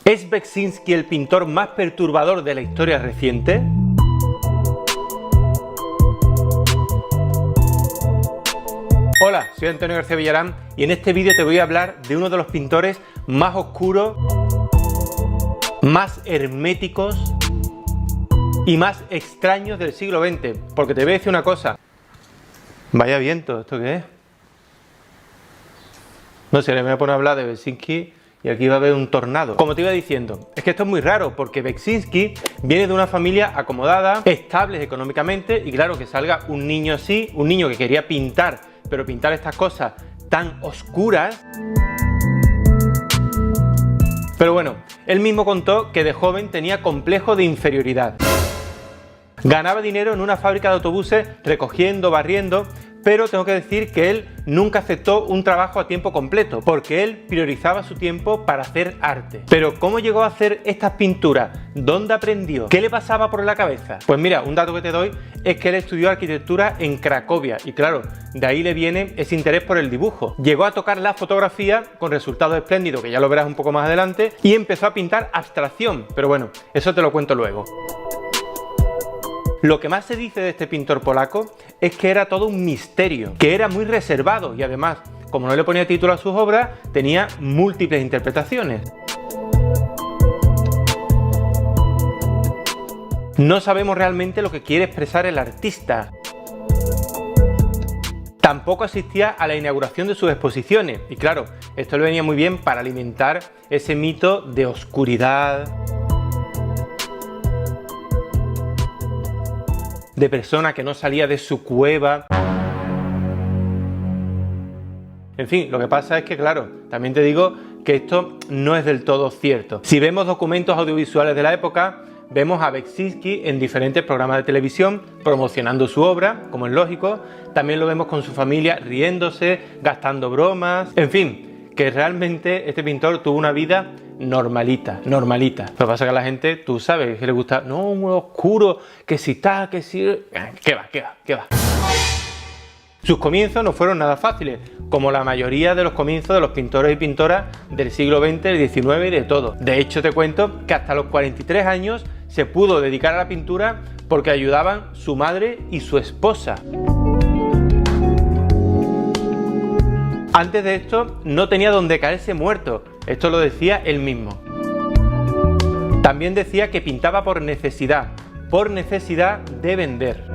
¿Es Beksinski el pintor más perturbador de la historia reciente? Hola, soy Antonio García Villarán y en este vídeo te voy a hablar de uno de los pintores más oscuros, más herméticos y más extraños del siglo XX. Porque te voy a decir una cosa. Vaya viento, ¿esto qué es? No sé, le voy a poner a hablar de Beksinski y aquí va a haber un tornado. Como te iba diciendo, es que esto es muy raro porque Beksinski viene de una familia acomodada, estable económicamente, y claro, que salga un niño así, un niño que quería pintar, pero pintar estas cosas tan oscuras. Pero bueno, él mismo contó que de joven tenía complejo de inferioridad. Ganaba dinero en una fábrica de autobuses recogiendo, barriendo, pero tengo que decir que él nunca aceptó un trabajo a tiempo completo, porque él priorizaba su tiempo para hacer arte. Pero ¿cómo llegó a hacer estas pinturas? ¿Dónde aprendió? ¿Qué le pasaba por la cabeza? Pues mira, un dato que te doy es que él estudió arquitectura en Cracovia y claro, de ahí le viene ese interés por el dibujo. Llegó a tocar la fotografía con resultados espléndidos, que ya lo verás un poco más adelante, y empezó a pintar abstracción, pero bueno, eso te lo cuento luego. Lo que más se dice de este pintor polaco es que era todo un misterio, que era muy reservado y además, como no le ponía título a sus obras, tenía múltiples interpretaciones. No sabemos realmente lo que quiere expresar el artista. Tampoco asistía a la inauguración de sus exposiciones y claro, esto le venía muy bien para alimentar ese mito de oscuridad, de persona que no salía de su cueva. En fin, lo que pasa es que, claro, también te digo que esto no es del todo cierto. Si vemos documentos audiovisuales de la época, vemos a Beksinski en diferentes programas de televisión promocionando su obra, como es lógico. También lo vemos con su familia riéndose, gastando bromas. En fin, que realmente este pintor tuvo una vida normalita. Lo que pasa es que a la gente, tú sabes, que le gusta, no, muy oscuro, que si está, que si... ¿Qué va? Sus comienzos no fueron nada fáciles, como la mayoría de los comienzos de los pintores y pintoras del siglo XX, del XIX y de todo. De hecho, te cuento que hasta los 43 años se pudo dedicar a la pintura porque ayudaban su madre y su esposa. Antes de esto no tenía donde caerse muerto, esto lo decía él mismo. También decía que pintaba por necesidad de vender.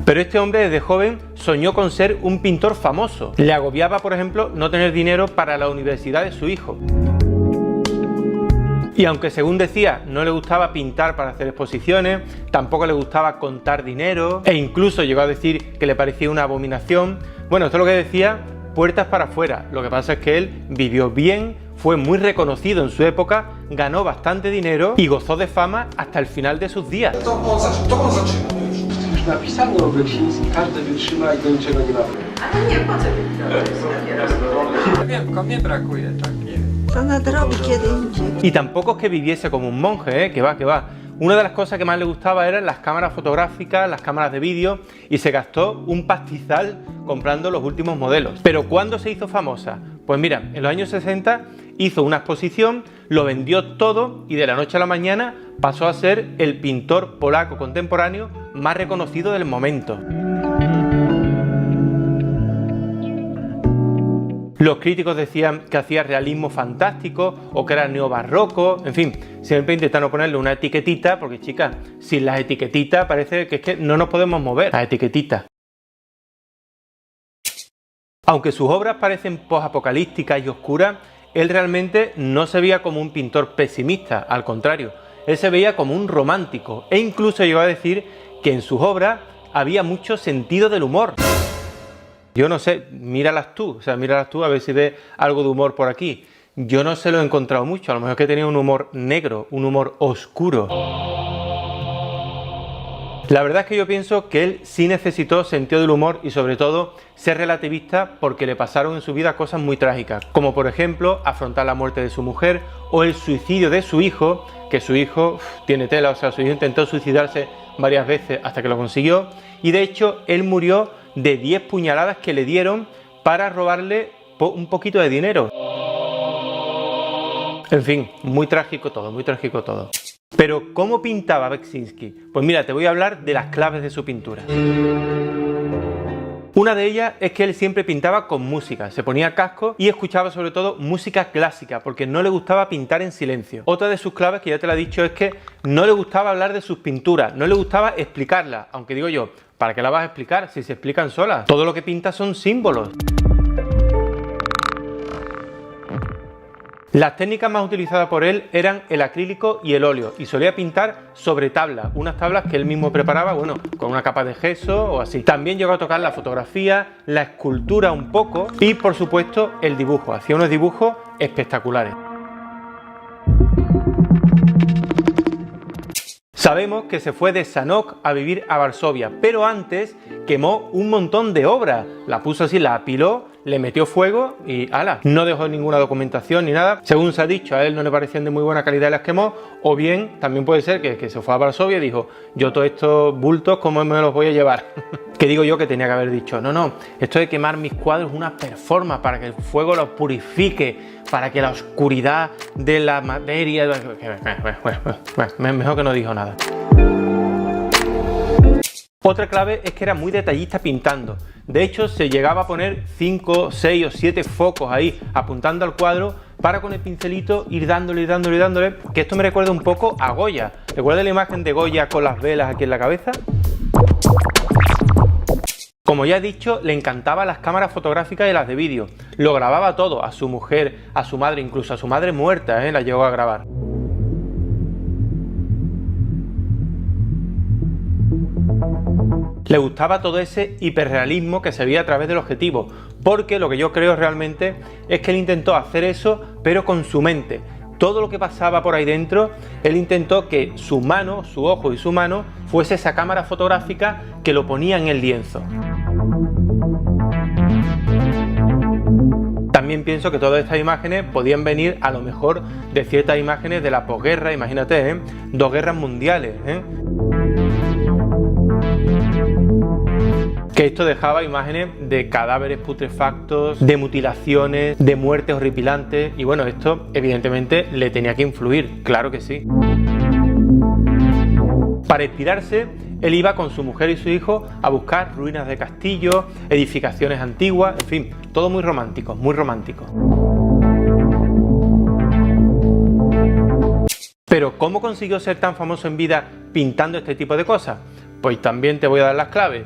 Pero este hombre desde joven soñó con ser un pintor famoso. Le agobiaba, por ejemplo, no tener dinero para la universidad de su hijo. Y aunque según decía no le gustaba pintar para hacer exposiciones, tampoco le gustaba contar dinero e incluso llegó a decir que le parecía una abominación. Bueno, esto es lo que decía puertas para afuera. Lo que pasa es que él vivió bien, fue muy reconocido en su época, ganó bastante dinero y gozó de fama hasta el final de sus días. Y tampoco es que viviese como un monje, que va. Una de las cosas que más le gustaba eran las cámaras fotográficas, las cámaras de vídeo, y se gastó un pastizal comprando los últimos modelos. Pero ¿cuándo se hizo famosa? Pues mira, en los años 60 hizo una exposición, lo vendió todo y de la noche a la mañana pasó a ser el pintor polaco contemporáneo más reconocido del momento. Los críticos decían que hacía realismo fantástico o que era neobarroco, en fin, siempre intentando ponerle una etiquetita, porque chicas, sin las etiquetitas parece que es que no nos podemos mover, las etiquetitas. Aunque sus obras parecen posapocalípticas y oscuras, él realmente no se veía como un pintor pesimista, al contrario, él se veía como un romántico e incluso llegó a decir que en sus obras había mucho sentido del humor. Yo no sé, míralas tú a ver si ves algo de humor por aquí. Yo no se lo he encontrado mucho, a lo mejor es que tenía un humor negro, un humor oscuro. La verdad es que yo pienso que él sí necesitó sentido del humor y sobre todo ser relativista porque le pasaron en su vida cosas muy trágicas, como por ejemplo afrontar la muerte de su mujer o el suicidio de su hijo, que su hijo tiene tela, o sea, su hijo intentó suicidarse varias veces hasta que lo consiguió y de hecho él murió de 10 puñaladas que le dieron para robarle un poquito de dinero. En fin, muy trágico todo, muy trágico todo. Pero, ¿cómo pintaba Beksinski? Pues mira, te voy a hablar de las claves de su pintura. Una de ellas es que él siempre pintaba con música, se ponía casco y escuchaba sobre todo música clásica, porque no le gustaba pintar en silencio. Otra de sus claves, que ya te la he dicho, es que no le gustaba hablar de sus pinturas, no le gustaba explicarlas, aunque digo yo, ¿para qué la vas a explicar si se explican solas? Todo lo que pinta son símbolos. Las técnicas más utilizadas por él eran el acrílico y el óleo, y solía pintar sobre tablas, unas tablas que él mismo preparaba, bueno, con una capa de gesso o así. También llegó a tocar la fotografía, la escultura un poco y, por supuesto, el dibujo. Hacía unos dibujos espectaculares. Sabemos que se fue de Sanok a vivir a Varsovia, pero antes quemó un montón de obras. La puso así, la apiló, le metió fuego y ¡hala! No dejó ninguna documentación ni nada. Según se ha dicho, a él no le parecían de muy buena calidad y las quemó. O bien, también puede ser que se fue a Varsovia y dijo, yo todos estos bultos, ¿cómo me los voy a llevar? Que digo yo que tenía que haber dicho, no, esto de quemar mis cuadros es una performance para que el fuego los purifique, para que la oscuridad de la materia... Mejor que no dijo nada. Otra clave es que era muy detallista pintando. De hecho, se llegaba a poner 5, 6 o 7 focos ahí apuntando al cuadro para con el pincelito ir dándole, que esto me recuerda un poco a Goya. ¿Recuerda la imagen de Goya con las velas aquí en la cabeza? Como ya he dicho, le encantaban las cámaras fotográficas y las de vídeo. Lo grababa todo, a su mujer, a su madre, incluso a su madre muerta, la llegó a grabar. Le gustaba todo ese hiperrealismo que se veía a través del objetivo, porque lo que yo creo realmente es que él intentó hacer eso, pero con su mente. Todo lo que pasaba por ahí dentro, él intentó que su mano, su ojo y su mano, fuese esa cámara fotográfica que lo ponía en el lienzo. También pienso que todas estas imágenes podían venir a lo mejor de ciertas imágenes de la posguerra, imagínate, 2 guerras mundiales, que esto dejaba imágenes de cadáveres putrefactos, de mutilaciones, de muertes horripilantes, y bueno, esto evidentemente le tenía que influir, claro que sí. Para inspirarse, él iba con su mujer y su hijo a buscar ruinas de castillos, edificaciones antiguas, en fin, todo muy romántico, muy romántico. Pero ¿cómo consiguió ser tan famoso en vida pintando este tipo de cosas? Pues también te voy a dar las claves.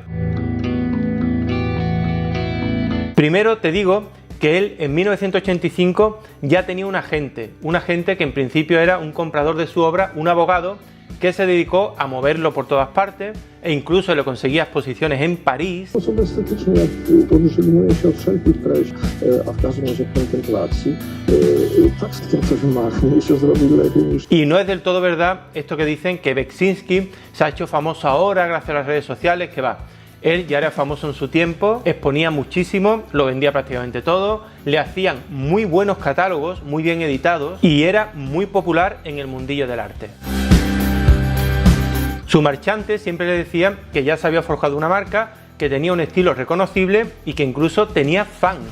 Primero te digo que él en 1985 ya tenía un agente que en principio era un comprador de su obra, un abogado que se dedicó a moverlo por todas partes e incluso le conseguía exposiciones en París. Y no es del todo verdad esto que dicen que Beksinski se ha hecho famoso ahora gracias a las redes sociales, que va. Él ya era famoso en su tiempo, exponía muchísimo, lo vendía prácticamente todo, le hacían muy buenos catálogos, muy bien editados y era muy popular en el mundillo del arte. Su marchante siempre le decía que ya se había forjado una marca, que tenía un estilo reconocible y que incluso tenía fans.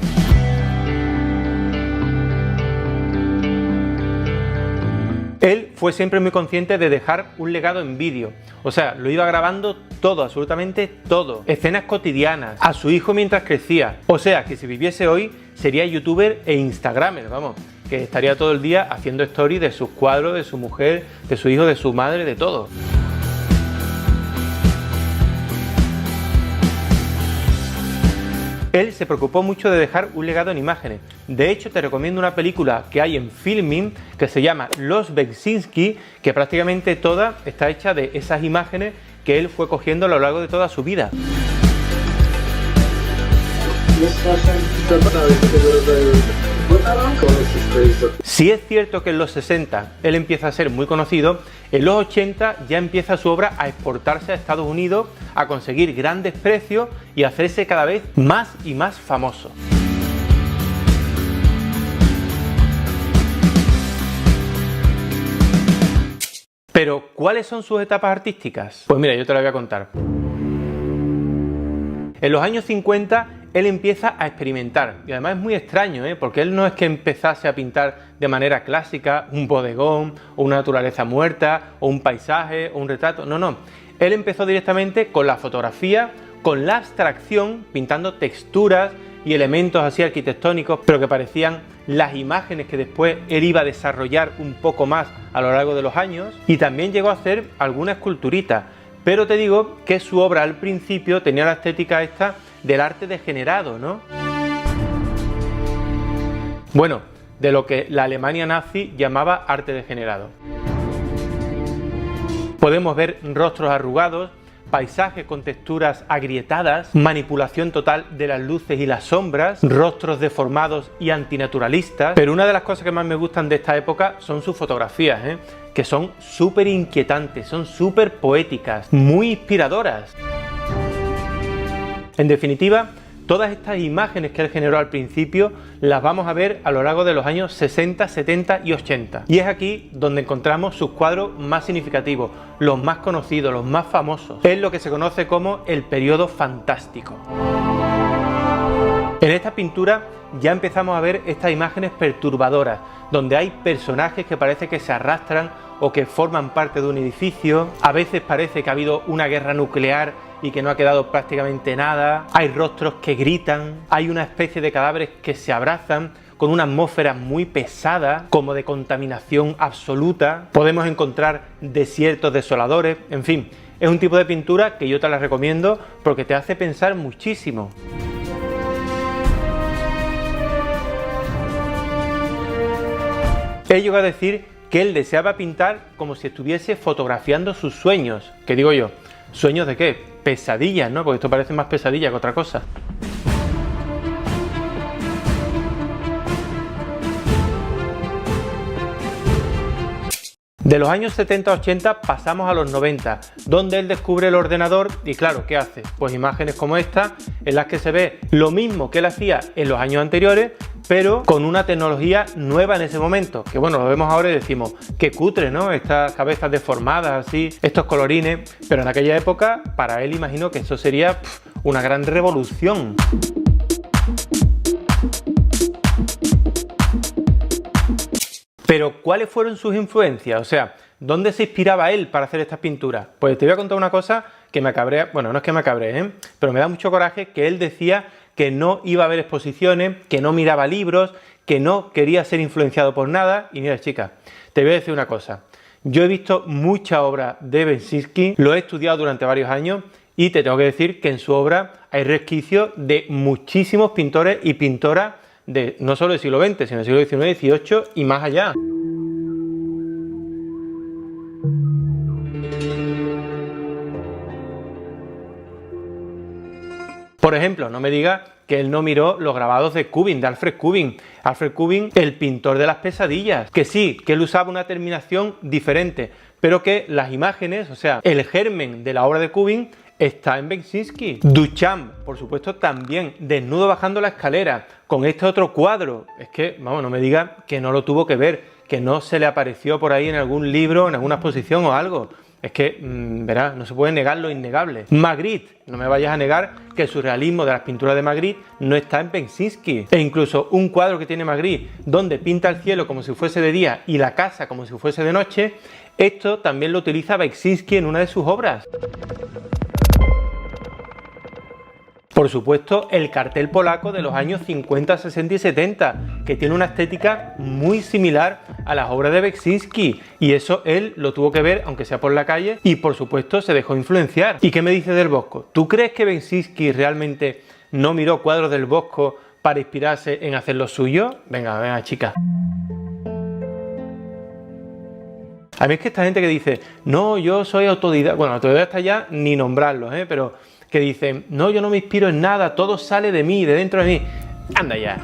Él fue siempre muy consciente de dejar un legado en vídeo, o sea, lo iba grabando todo, absolutamente todo, escenas cotidianas, a su hijo mientras crecía, o sea, que si viviese hoy sería youtuber e instagramer, vamos, que estaría todo el día haciendo stories de sus cuadros, de su mujer, de su hijo, de su madre, de todo. Él se preocupó mucho de dejar un legado en imágenes. De hecho, te recomiendo una película que hay en Filmin que se llama Los Beksinski, que prácticamente toda está hecha de esas imágenes que él fue cogiendo a lo largo de toda su vida. Si es cierto que en los 60 él empieza a ser muy conocido, en los 80 ya empieza su obra a exportarse a Estados Unidos, a conseguir grandes precios y a hacerse cada vez más y más famoso. Pero, ¿cuáles son sus etapas artísticas? Pues mira, yo te lo voy a contar. En los años 50, él empieza a experimentar. Y además es muy extraño, porque él no es que empezase a pintar de manera clásica un bodegón, o una naturaleza muerta, o un paisaje, o un retrato. No, no. Él empezó directamente con la fotografía, con la abstracción, pintando texturas y elementos así arquitectónicos, pero que parecían las imágenes que después él iba a desarrollar un poco más a lo largo de los años. Y también llegó a hacer alguna esculturita. Pero te digo que su obra al principio tenía la estética esta del arte degenerado, ¿no? Bueno, de lo que la Alemania nazi llamaba arte degenerado. Podemos ver rostros arrugados, paisajes con texturas agrietadas, manipulación total de las luces y las sombras, rostros deformados y antinaturalistas. Pero una de las cosas que más me gustan de esta época son sus fotografías, que son súper inquietantes, son súper poéticas, muy inspiradoras. En definitiva, todas estas imágenes que él generó al principio las vamos a ver a lo largo de los años 60, 70 y 80. Y es aquí donde encontramos sus cuadros más significativos, los más conocidos, los más famosos. Es lo que se conoce como el periodo fantástico. En esta pintura ya empezamos a ver estas imágenes perturbadoras, donde hay personajes que parece que se arrastran o que forman parte de un edificio. A veces parece que ha habido una guerra nuclear y que no ha quedado prácticamente nada. Hay rostros que gritan, hay una especie de cadáveres que se abrazan con una atmósfera muy pesada, como de contaminación absoluta. Podemos encontrar desiertos desoladores, en fin, es un tipo de pintura que yo te la recomiendo porque te hace pensar muchísimo. Él llegó a decir que él deseaba pintar como si estuviese fotografiando sus sueños. ¿Qué digo yo? ¿Sueños de qué? Pesadillas, ¿no? Porque esto parece más pesadilla que otra cosa. De los años 70-80 pasamos a los 90, donde él descubre el ordenador y claro, ¿qué hace? Pues imágenes como esta, en las que se ve lo mismo que él hacía en los años anteriores, pero con una tecnología nueva en ese momento, que bueno, lo vemos ahora y decimos, qué cutre, ¿no? Estas cabezas deformadas así, estos colorines, pero en aquella época, para él imagino que eso sería una gran revolución. Pero ¿cuáles fueron sus influencias? O sea, ¿dónde se inspiraba él para hacer estas pinturas? Pues te voy a contar una cosa que me cabrea, bueno, no es que me cabree, pero me da mucho coraje, que él decía que no iba a ver exposiciones, que no miraba libros, que no quería ser influenciado por nada. Y mira, chica, te voy a decir una cosa. Yo he visto mucha obra de Beczinski, lo he estudiado durante varios años y te tengo que decir que en su obra hay resquicios de muchísimos pintores y pintoras de no solo del siglo XX, sino del siglo XIX, XVIII y más allá. Por ejemplo, no me digas que él no miró los grabados de Kubin, de Alfred Kubin. Alfred Kubin, el pintor de las pesadillas. Que sí, que él usaba una terminación diferente, pero que las imágenes, o sea, el germen de la obra de Kubin está en Beczinski. Duchamp, por supuesto, también, desnudo bajando la escalera, con este otro cuadro. Es que, vamos, no me digas que no lo tuvo que ver, que no se le apareció por ahí en algún libro, en alguna exposición o algo. Es que, verás, no se puede negar lo innegable. Magritte, no me vayas a negar que el surrealismo de las pinturas de Magritte no está en Beczinski. E incluso un cuadro que tiene Magritte, donde pinta el cielo como si fuese de día y la casa como si fuese de noche, esto también lo utiliza Beczinski en una de sus obras. Por supuesto, el cartel polaco de los años 50, 60 y 70, que tiene una estética muy similar a las obras de Beczinski. Y eso él lo tuvo que ver, aunque sea por la calle, y por supuesto se dejó influenciar. ¿Y qué me dices del Bosco? ¿Tú crees que Beczinski realmente no miró cuadros del Bosco para inspirarse en hacer lo suyo? Venga, venga, chica. A mí es que esta gente que dice, no, yo soy autodidacta, bueno, autodidacta ya ni nombrarlos, pero que dicen, no, yo no me inspiro en nada, todo sale de mí, de dentro de mí. Anda ya.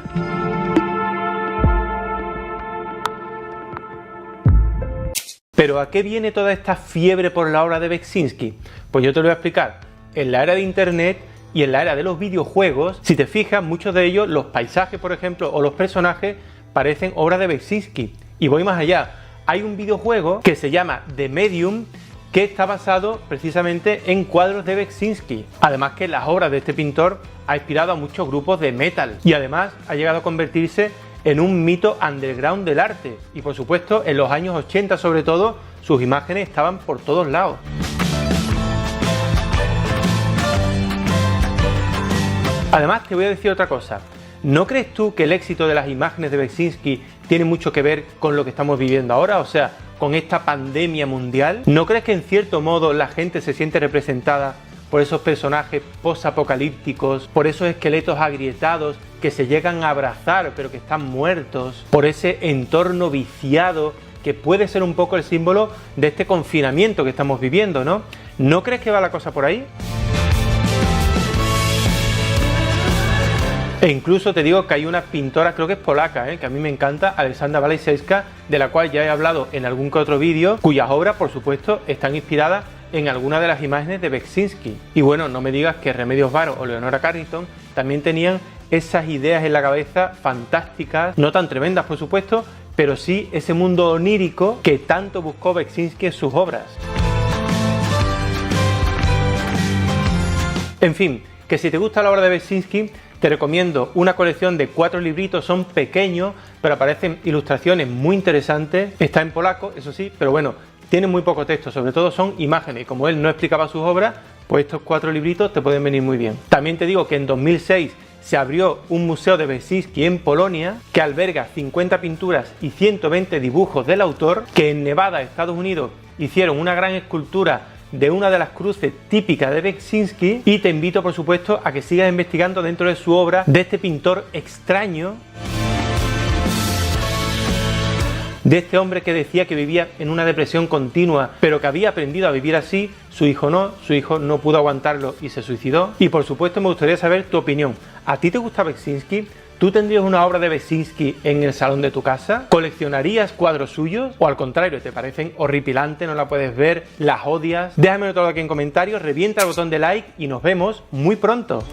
¿Pero a qué viene toda esta fiebre por la obra de Beczinski? Pues yo te lo voy a explicar. En la era de Internet y en la era de los videojuegos, si te fijas, muchos de ellos, los paisajes, por ejemplo, o los personajes, parecen obras de Beczinski. Y voy más allá. Hay un videojuego que se llama The Medium, que está basado precisamente en cuadros de Beksinski. Además que las obras de este pintor ha inspirado a muchos grupos de metal y además ha llegado a convertirse en un mito underground del arte. Y por supuesto en los años 80 sobre todo sus imágenes estaban por todos lados. Además te voy a decir otra cosa. ¿No crees tú que el éxito de las imágenes de Beksinski tiene mucho que ver con lo que estamos viviendo ahora? O sea, con esta pandemia mundial. ¿No crees que en cierto modo la gente se siente representada por esos personajes post-apocalípticos, por esos esqueletos agrietados que se llegan a abrazar pero que están muertos, por ese entorno viciado que puede ser un poco el símbolo de este confinamiento que estamos viviendo, ¿no? ¿No crees que va la cosa por ahí? E incluso te digo que hay una pintora, creo que es polaca, que a mí me encanta, Aleksandra Walejewska, de la cual ya he hablado en algún que otro vídeo, cuyas obras, por supuesto, están inspiradas en algunas de las imágenes de Beksinski. Y bueno, no me digas que Remedios Varo o Leonora Carrington también tenían esas ideas en la cabeza fantásticas, no tan tremendas, por supuesto, pero sí ese mundo onírico que tanto buscó Beksinski en sus obras. En fin, que si te gusta la obra de Beksinski, te recomiendo una colección de 4 libritos, son pequeños, pero aparecen ilustraciones muy interesantes. Está en polaco, eso sí, pero bueno, tiene muy poco texto, sobre todo son imágenes. Y como él no explicaba sus obras, pues estos 4 libritos te pueden venir muy bien. También te digo que en 2006 se abrió un museo de Beksinski en Polonia, que alberga 50 pinturas y 120 dibujos del autor, que en Nevada, Estados Unidos, hicieron una gran escultura de una de las cruces típicas de Beksinski, y te invito por supuesto a que sigas investigando dentro de su obra de este pintor extraño, de este hombre que decía que vivía en una depresión continua pero que había aprendido a vivir así. Su hijo no pudo aguantarlo y se suicidó. Y por supuesto me gustaría saber tu opinión. ¿A ti te gusta Beksinski? ¿Tú tendrías una obra de Beksinski en el salón de tu casa? ¿Coleccionarías cuadros suyos? ¿O al contrario, te parecen horripilantes, no la puedes ver, las odias? Déjamelo todo aquí en comentarios, revienta el botón de like y nos vemos muy pronto.